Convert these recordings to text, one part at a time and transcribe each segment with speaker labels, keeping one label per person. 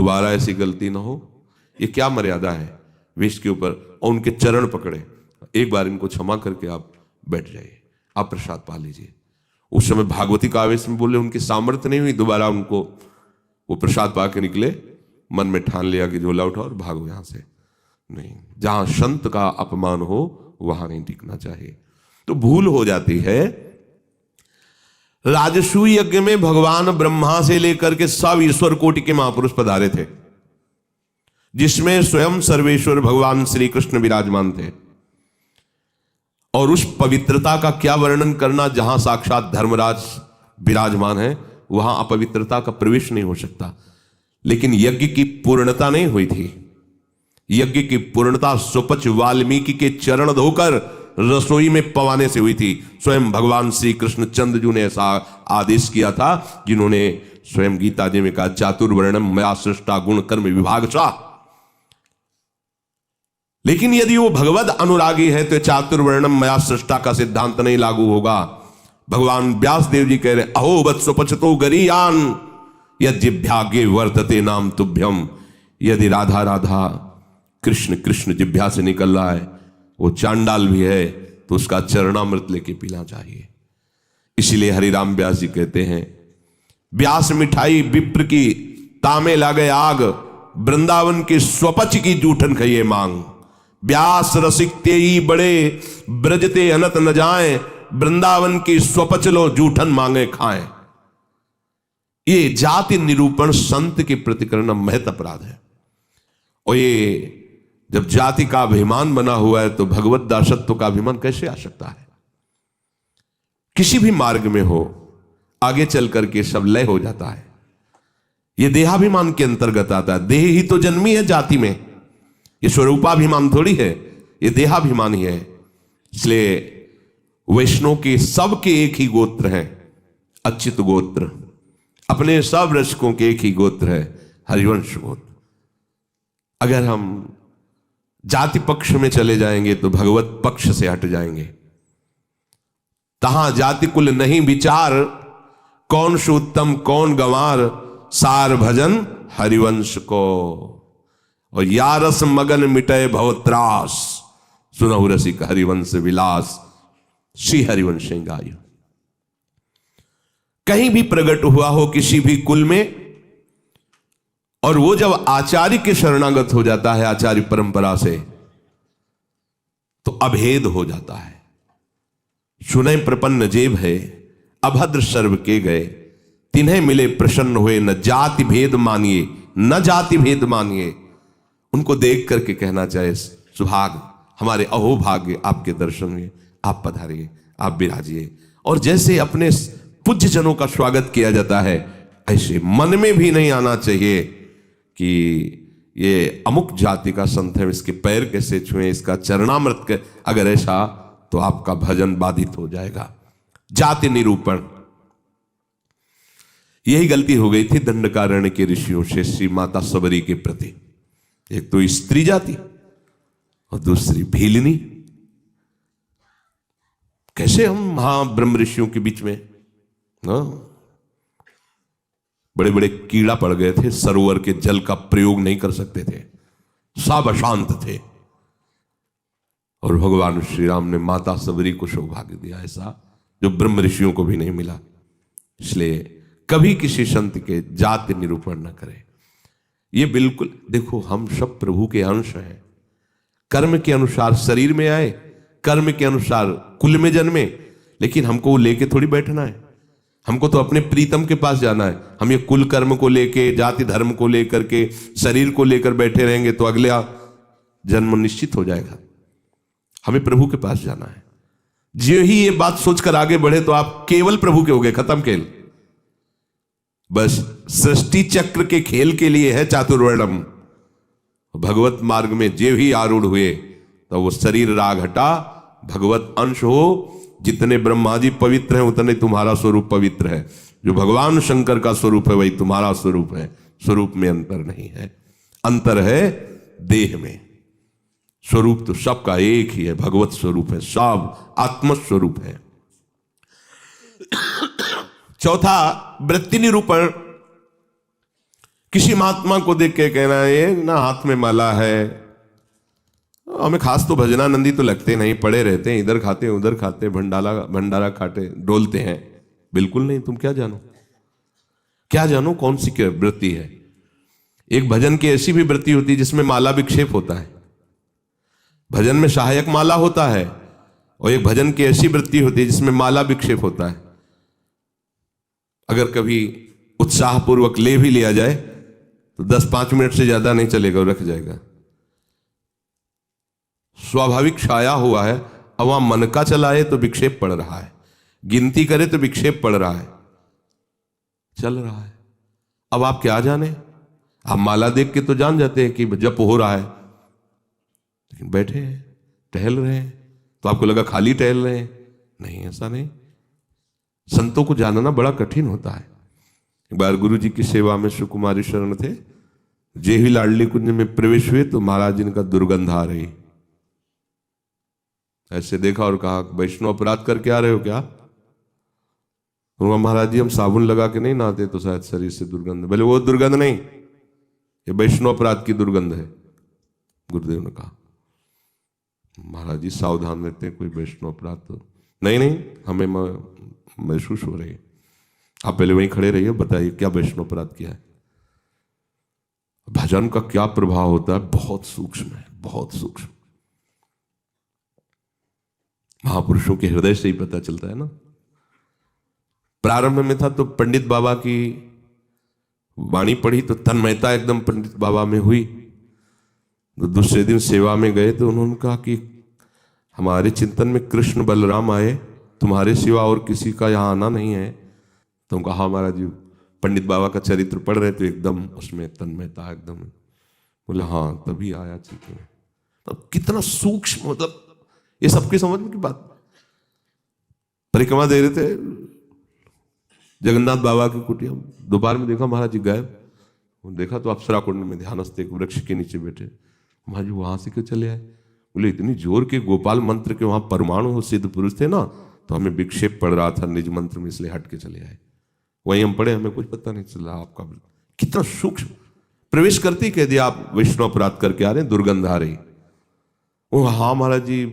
Speaker 1: दोबारा ऐसी गलती ना हो। ये क्या मर्यादा है वेश के ऊपर, और उनके चरण पकड़े, एक बार इनको क्षमा करके आप बैठ जाइए, आप प्रसाद पा लीजिए। उस समय भागवती का आवेश में बोले, उनकी सामर्थ्य नहीं हुई दोबारा उनको वो प्रसाद पा के निकले, मन में ठान लिया कि झोला उठाओ और भागो यहां से। नहीं, जहां संत का अपमान हो वहां नहीं टिकना चाहिए। तो भूल हो जाती है। राजसूय यज्ञ में भगवान ब्रह्मा से लेकर के सब ईश्वर कोटि के महापुरुष पधारे थे, जिसमें स्वयं सर्वेश्वर भगवान श्री कृष्ण विराजमान थे। और उस पवित्रता का क्या वर्णन करना, जहां साक्षात धर्मराज विराजमान है वहां अपवित्रता का प्रवेश नहीं हो सकता। लेकिन यज्ञ की पूर्णता नहीं हुई थी। यज्ञ की पूर्णता सुपच वाल्मीकि के चरण धोकर रसोई में पवाने से हुई थी। स्वयं भगवान श्री कृष्ण चंद्रजू ने ऐसा आदेश किया था, जिन्होंने स्वयं गीता जी में कहा, चातुर्वर्णम मया सृष्टा गुण कर्म विभागशा। लेकिन यदि वो भगवद अनुरागी है तो चातुर्वर्णम मया सृष्टा का सिद्धांत नहीं लागू होगा। भगवान व्यास देव जी कह रहे, अहो वत्सो पचतो गरीयान यज्जिभ्यागे वर्तते नाम तुभ्यम। यदि राधा राधा कृष्ण कृष्ण जिभ्या से निकल रहा है, वो चांडाल भी है, तो उसका चरणामृत लेके पीना चाहिए। इसीलिए हरिराम व्यास जी कहते हैं, व्यास मिठाई विप्र की तामे लागे आग, वृंदावन के स्वपच की जूठन खइए मांग। व्यास रसिक तेई बड़े ब्रजते अनत न जाए, वृंदावन की स्वपच लो जूठन मांगे खाएं। ये जाति निरूपण संत के प्रति करना महत अपराध है। और ये जब जाति का अभिमान बना हुआ है तो भगवत दासत्व का अभिमान कैसे आ सकता है? किसी भी मार्ग में हो, आगे चल करके सब लय हो जाता है। ये देहाभिमान के अंतर्गत आता है। देह ही तो जन्मी है जाति में, ये स्वरूपाभिमान थोड़ी है, ये देहाभिमान ही है। इसलिए वैष्णव के सबके एक ही गोत्र हैं, अच्युत गोत्र। अपने सब रसिकों के एक ही गोत्र है, हरिवंश गोत्र। अगर हम जाति पक्ष में चले जाएंगे तो भगवत पक्ष से हट जाएंगे। तहां जाति कुल नहीं विचार, कौन सुत्तम कौन गंवार, सार भजन हरिवंश को। और यारस मगन मिटे भवत्रास, सुनहु रसिक हरिवंश विलास, श्री हरिवंश गाय। कहीं भी प्रकट हुआ हो किसी भी कुल में, और वो जब आचार्य के शरणागत हो जाता है, आचार्य परंपरा से, तो अभेद हो जाता है। सुने प्रपन्न जेब है, अभद्र सर्व के गए, तिन्हें मिले प्रसन्न हुए, न जाति भेद मानिए न जाति भेद मानिए। उनको देख करके कहना चाहे, सुभाग हमारे अहोभाग्य आपके दर्शन हुए, आप पधारिए, आप विराजिए। और जैसे अपने पूज्य जनों का स्वागत किया जाता है, ऐसे मन में भी नहीं आना चाहिए कि ये अमुक जाति का संत है, इसके पैर कैसे छुए, इसका चरणामृत के। अगर ऐसा तो आपका भजन बाधित हो जाएगा। जाति निरूपण, यही गलती हो गई थी दंडकारण्य के ऋषियों से श्री माता सबरी के प्रति। एक तो स्त्री जाति और दूसरी भीलनी। कैसे हम ब्रह्म ऋषियों के बीच में बड़े बड़े कीड़ा पड़ गए थे, सरोवर के जल का प्रयोग नहीं कर सकते थे, सब अशांत थे। और भगवान श्री राम ने माता सबरी को सौभाग्य दिया ऐसा, जो ब्रह्म ऋषियों को भी नहीं मिला। इसलिए कभी किसी संत के जाति निरूपण न करें। ये बिल्कुल, देखो हम सब प्रभु के अंश हैं। कर्म के अनुसार शरीर में आए, कर्म के अनुसार कुल में जन्मे, लेकिन हमको लेके थोड़ी बैठना है। हमको तो अपने प्रीतम के पास जाना है। हम ये कुल कर्म को लेके, जाति धर्म को लेकर के, शरीर को लेकर बैठे रहेंगे तो अगला जन्म निश्चित हो जाएगा। हमें प्रभु के पास जाना है। जो ही ये बात सोचकर आगे बढ़े तो आप केवल प्रभु के हो गए, खत्म खेल। बस सृष्टि चक्र के खेल के लिए है चातुर्वर्णम। भगवत मार्ग में जे ही आरूढ़ हुए तो वो शरीर राग हटा, भगवत अंश हो। जितने ब्रह्मा जी पवित्र हैं उतने तुम्हारा स्वरूप पवित्र है। जो भगवान शंकर का स्वरूप है वही तुम्हारा स्वरूप है। स्वरूप में अंतर नहीं है, अंतर है देह में। स्वरूप तो सबका एक ही है, भगवत स्वरूप है, सब आत्म स्वरूप है। चौथा वृत्ति निरूपण, किसी महात्मा को देख के कहना ये ना हाथ में माला है, हमें खास तो भजनानंदी तो लगते नहीं, पड़े रहते हैं, इधर खाते उधर खाते, भंडारा खाते डोलते हैं। बिल्कुल नहीं। तुम क्या जानो, क्या जानो कौन सी क्या वृत्ति है। एक भजन की ऐसी भी वृत्ति होती है जिसमें माला विक्षेप होता है, भजन में सहायक माला होता है, और एक भजन की ऐसी वृत्ति होती है जिसमें माला विक्षेप होता है। अगर कभी उत्साहपूर्वक ले भी लिया जाए तो 10-5 मिनट से ज्यादा नहीं चलेगा, रख जाएगा। स्वाभाविक छाया हुआ है। अब वहां मन का चलाए तो विक्षेप पड़ रहा है, गिनती करे तो विक्षेप पड़ रहा है, चल रहा है। अब आप क्या जाने, आप माला देख के तो जान जाते हैं कि जप हो रहा है, लेकिन बैठे हैं टहल रहे हैं तो आपको लगा खाली टहल रहे हैं। नहीं, ऐसा नहीं। संतों को जानना बड़ा कठिन होता है। एक बार गुरु जी की सेवा में सुकुमारी शरण थे, जे ही लाडली कुंज में प्रवेश हुए तो महाराज जी का दुर्गंध आ रही। ऐसे देखा और कहा, वैष्णव अपराध करके आ रहे हो क्या? तो महाराज जी हम साबुन लगा के नहीं नहाते तो शायद शरीर से दुर्गंध। बोले वो दुर्गंध नहीं, ये वैष्णव अपराध की दुर्गंध है। गुरुदेव ने कहा, महाराज जी सावधान रहते हैं, कोई वैष्णव अपराध तो नहीं, हमें महसूस हो रही है। आप पहले वहीं खड़े रहिए, बताइए क्या वैष्णव अपराध किया है। भजन का क्या प्रभाव होता है, बहुत सूक्ष्म है, बहुत सूक्ष्म। महापुरुषों के हृदय से ही पता चलता है ना। प्रारंभ में था तो पंडित बाबा की वाणी पढ़ी तो तन्मयता एकदम पंडित बाबा में हुई। तो दूसरे दिन सेवा में गए तो उन्होंने कहा कि हमारे चिंतन में कृष्ण बलराम आए, तुम्हारे सिवा और किसी का यहाँ आना नहीं है। तो हम कहा, महाराज जी पंडित बाबा का चरित्र पढ़ रहे तो एकदम उसमें तन्मयता एकदम। बोले हाँ तभी आया चिंतन। तो कितना सूक्ष्म, मतलब ये सबके समझ में की बात। परिक्रमा दे रहे थे जगन्नाथ बाबा की कुटिया, दोपहर में देखा महाराज जी गायब। देखा तो अप्सरा कुंड में ध्यानस्थ एक वृक्ष के नीचे बैठे। महाराज जी वहां से क्यों चले आए? बोले इतनी जोर के गोपाल मंत्र के वहां परमाणु सिद्ध पुरुष थे ना, तो हमें विक्षेप पड़ रहा था निज मंत्र में, इसलिए हट के चले आए। वहीं हम पढ़े, हमें कुछ पता नहीं चला। आपका कितना सूक्ष्म, प्रवेश करते ही कह दिया आप वैष्णव अपराध करके आ रहे हैं, दुर्गंध आ रही। वो हाँ महाराज जी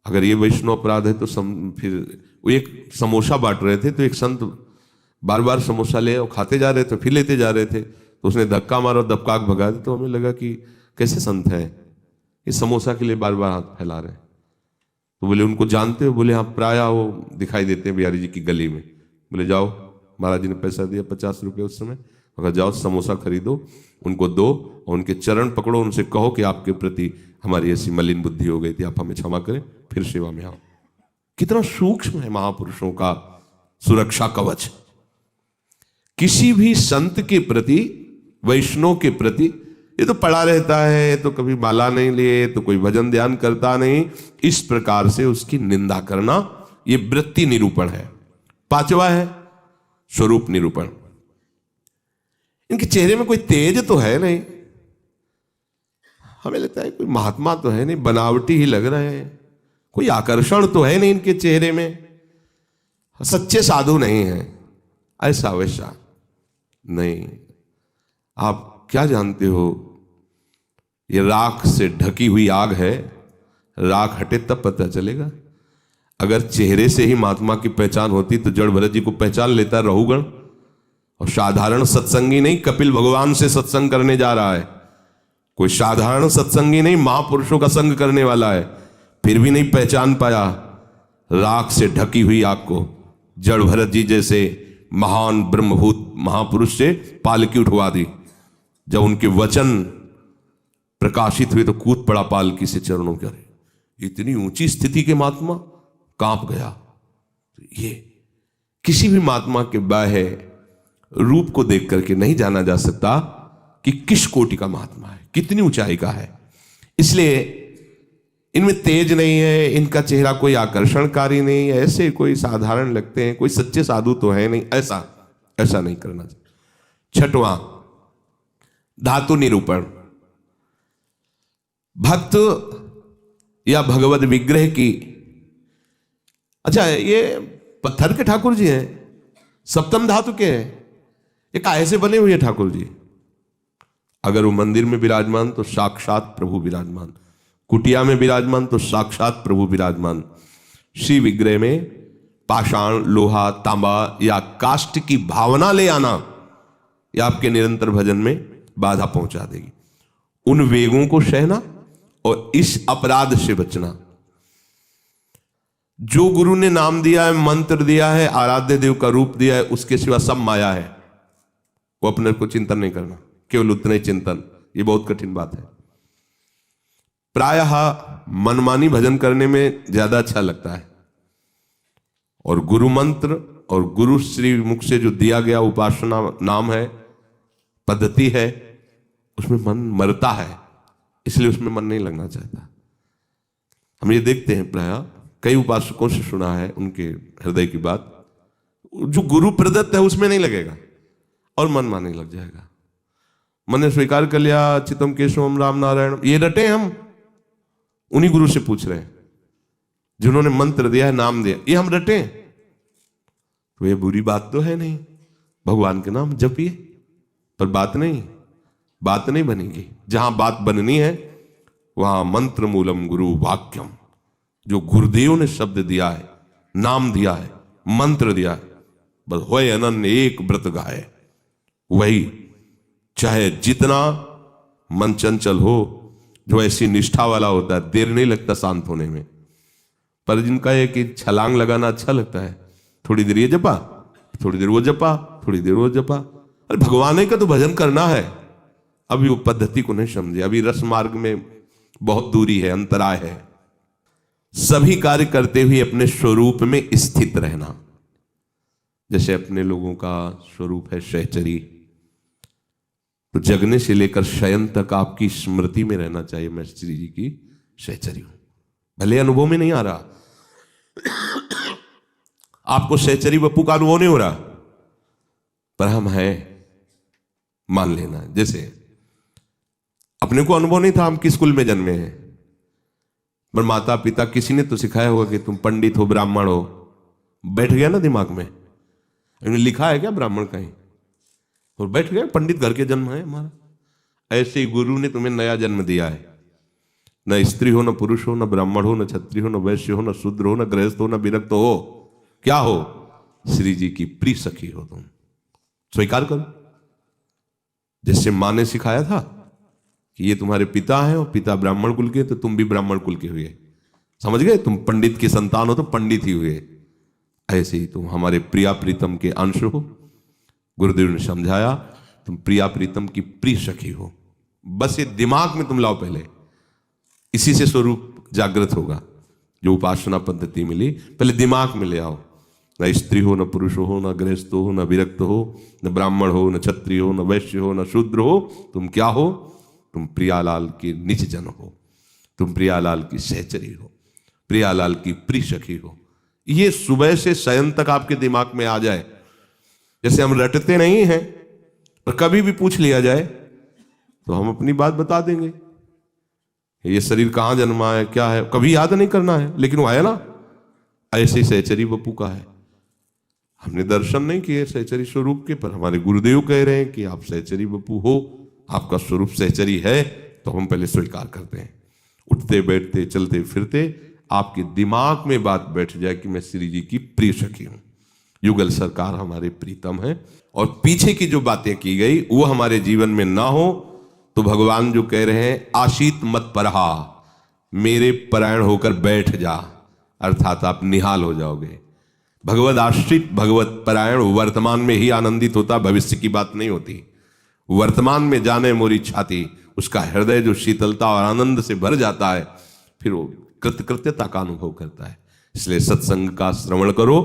Speaker 1: अगर ये वैष्णव अपराध है तो फिर वो एक समोसा बांट रहे थे तो एक संत बार बार समोसा ले और खाते जा रहे थे, फिर लेते जा रहे थे, तो उसने धक्का मारा और दबकाक भगा दिया। तो हमें लगा कि कैसे संत हैं, ये समोसा के लिए बार बार हाथ फैला रहे हैं। तो बोले उनको जानते हो? बोले हाँ प्राय वो दिखाई देते हैं बिहारी जी की गली में। बोले जाओ, महाराज जी ने पैसा दिया 50 रुपये उस समय, अगर जाओ समोसा खरीदो, उनको दो और उनके चरण पकड़ो, उनसे कहो कि आपके प्रति हमारी ऐसी मलिन बुद्धि हो गई थी, आप हमें क्षमा करें, फिर सेवा में आओ। कितना सूक्ष्म है महापुरुषों का सुरक्षा कवच। किसी भी संत के प्रति, वैष्णव के प्रति, ये तो पड़ा रहता है, तो कभी माला नहीं लिए, तो कोई भजन ध्यान करता नहीं, इस प्रकार से उसकी निंदा करना ये वृत्ति निरूपण है। पांचवा है स्वरूप निरूपण। इनके चेहरे में कोई तेज तो है नहीं, हमें लगता है कोई महात्मा तो है नहीं, बनावटी ही लग रहे हैं, कोई आकर्षण तो है नहीं इनके चेहरे में, सच्चे साधु नहीं है, ऐसा वैसा नहीं। आप क्या जानते हो, ये राख से ढकी हुई आग है, राख हटे तब पता चलेगा। अगर चेहरे से ही महात्मा की पहचान होती तो जड़ भरत जी को पहचान लेता रहुगण। और साधारण सत्संगी नहीं, कपिल भगवान से सत्संग करने जा रहा है, कोई साधारण सत्संगी नहीं, महापुरुषों का संग करने वाला है, फिर भी नहीं पहचान पाया राख से ढकी हुई आग को। जड़ भरत जी जैसे महान ब्रह्मभूत महापुरुष से पालकी उठवा दी, जब उनके वचन प्रकाशित हुए तो कूद पड़ा पालकी से चरणों के। इतनी ऊंची स्थिति के महात्मा, कांप गया। ये किसी भी महात्मा के बाह्य रूप को देख करके नहीं जाना जा सकता कि किस कोटि का महात्मा है, कितनी ऊंचाई का है। इसलिए इनमें तेज नहीं है, इनका चेहरा कोई आकर्षणकारी नहीं है, ऐसे कोई साधारण लगते हैं, कोई सच्चे साधु तो है नहीं, ऐसा नहीं करना चाहिए। छठवां धातु निरूपण। भक्त या भगवत विग्रह की, अच्छा ये पत्थर के ठाकुर जी हैं, सप्तम धातु के हैं, ये काहे से बने हुए ठाकुर जी? अगर वो मंदिर में विराजमान तो साक्षात प्रभु विराजमान, कुटिया में विराजमान तो साक्षात प्रभु विराजमान। श्री विग्रह में पाषाण, लोहा, तांबा या काष्ठ की भावना ले आना यह आपके निरंतर भजन में बाधा पहुंचा देगी। उन वेगों को सहना और इस अपराध से बचना। जो गुरु ने नाम दिया है, मंत्र दिया है, आराध्य देव का रूप दिया है, उसके सिवा सब माया है। वो अपने को चिंतन नहीं करना, केवल उतने चिंतन। ये बहुत कठिन बात है। प्रायः मनमानी भजन करने में ज्यादा अच्छा लगता है, और गुरु मंत्र और गुरु श्री मुख से जो दिया गया उपासना नाम है, पद्धति है, उसमें मन मरता है, इसलिए उसमें मन नहीं लगना चाहता। हम ये देखते हैं, प्रायः कई उपासकों से सुना है उनके हृदय की बात, जो गुरु प्रदत्त है उसमें नहीं लगेगा और मन माने लग जाएगा। मन ने स्वीकार कर लिया चितम केशवम राम नारायण, ये रटे हम उन्हीं गुरु से पूछ रहे हैं जिन्होंने मंत्र दिया है, नाम दिया, ये हम रटे, तो ये बुरी बात तो है नहीं। भगवान के नाम जपिए, पर बात नहीं बनेगी। जहां बात बननी है वहां मंत्र मूलम गुरु वाक्यम, जो गुरुदेव ने शब्द दिया है, नाम दिया है, मंत्र दिया है, बस होए अनन्य एक व्रत गाए, वही। चाहे जितना मन चंचल हो, जो ऐसी निष्ठा वाला होता है, देर नहीं लगता शांत होने में। पर जिनका है कि छलांग लगाना अच्छा लगता है, थोड़ी देर ये जपा, थोड़ी देर वो जपा, थोड़ी देर वो जपा। अरे भगवान का तो भजन करना है। अभी वो पद्धति को नहीं समझे, अभी रस मार्ग में बहुत दूरी है, अंतराय है। सभी कार्य करते हुए अपने स्वरूप में स्थित रहना। जैसे अपने लोगों का स्वरूप है सहचरी, तो जगने से लेकर शयन तक आपकी स्मृति में रहना चाहिए, मैं श्री जी की सहचरी हूं। भले अनुभव में नहीं आ रहा, आपको सहचरी बप्पू का अनुभव नहीं हो रहा, पर हम हैं, मान लेना। जैसे अपने को अनुभव नहीं था हम किस कुल में जन्मे हैं, पर माता पिता किसी ने तो सिखाया होगा कि तुम पंडित हो, ब्राह्मण हो, बैठ गया ना दिमाग में। लिखा है क्या ब्राह्मण कहीं, और बैठ गया पंडित घर के जन्म है हमारा। ऐसे ही गुरु ने तुम्हें नया जन्म दिया है। न स्त्री हो, न पुरुष हो, न ब्राह्मण हो, न क्षत्रिय हो, न वैश्य हो, न शूद्र हो, न गृहस्थ हो, न विरक्त हो। क्या हो? श्री जी की प्रिय सखी हो तुम। स्वीकार करो। जैसे माँ ने सिखाया था कि ये तुम्हारे पिता हैं और पिता ब्राह्मण कुल के, तो तुम भी ब्राह्मण कुल के हुए। समझ गए? तुम पंडित की संतान हो तो पंडित ही हुए। ऐसे ही तुम हमारे प्रिया प्रीतम के अंश हो। गुरुदेव ने समझाया तुम प्रिया प्रीतम की प्रिय सखी हो। बस ये दिमाग में तुम लाओ पहले, इसी से स्वरूप जागृत होगा। जो उपासना पद्धति मिली पहले दिमाग में ले आओ। न स्त्री हो, न पुरुष हो, न गृहस्थ हो, न विरक्त हो, न ब्राह्मण हो, न क्षत्रिय हो, न वैश्य हो, न शूद्र हो। तुम क्या हो? तुम प्रियालाल के निज जन हो। तुम प्रियालाल की सहचरी हो, प्रियालाल की प्रिय सखी हो। ये सुबह से शयन तक आपके दिमाग में आ जाए। जैसे हम रटते नहीं हैं, पर कभी भी पूछ लिया जाए तो हम अपनी बात बता देंगे। ये शरीर कहाँ जन्मा है, क्या है, कभी याद नहीं करना है, लेकिन वो है ना। ऐसे ही सहचरी बप्पू का है। हमने दर्शन नहीं किए सहचरी स्वरूप के, पर हमारे गुरुदेव कह रहे हैं कि आप सहचरी बप्पू हो, आपका स्वरूप सहचरी है, तो हम पहले स्वीकार करते हैं। उठते बैठते चलते फिरते आपके दिमाग में बात बैठ जाए कि मैं श्री जी की प्रिय सखी हूं। युगल सरकार हमारे प्रीतम है, और पीछे की जो बातें की गई वो हमारे जीवन में ना हो, तो भगवान जो कह रहे हैं आशीत मत परहा, मेरे परायण होकर बैठ जा, अर्थात आप निहाल हो जाओगे। भगवत आश्रित भगवत परायण वर्तमान में ही आनंदित होता, भविष्य की बात नहीं होती। वर्तमान में जाने मोरी छाती, उसका हृदय जो शीतलता और आनंद से भर जाता है, फिर वो कृतकृत्यता का अनुभव करता है। इसलिए सत्संग का श्रवण करो,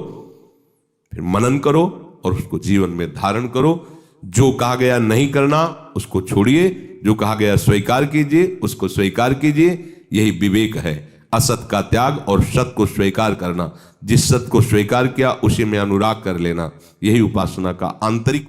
Speaker 1: फिर मनन करो और उसको जीवन में धारण करो। जो कहा गया नहीं करना उसको छोड़िए, जो कहा गया स्वीकार कीजिए उसको स्वीकार कीजिए। यही विवेक है, असत का त्याग और सत को स्वीकार करना। जिस सत को स्वीकार किया उसी में अनुराग कर लेना, यही उपासना का आंतरिक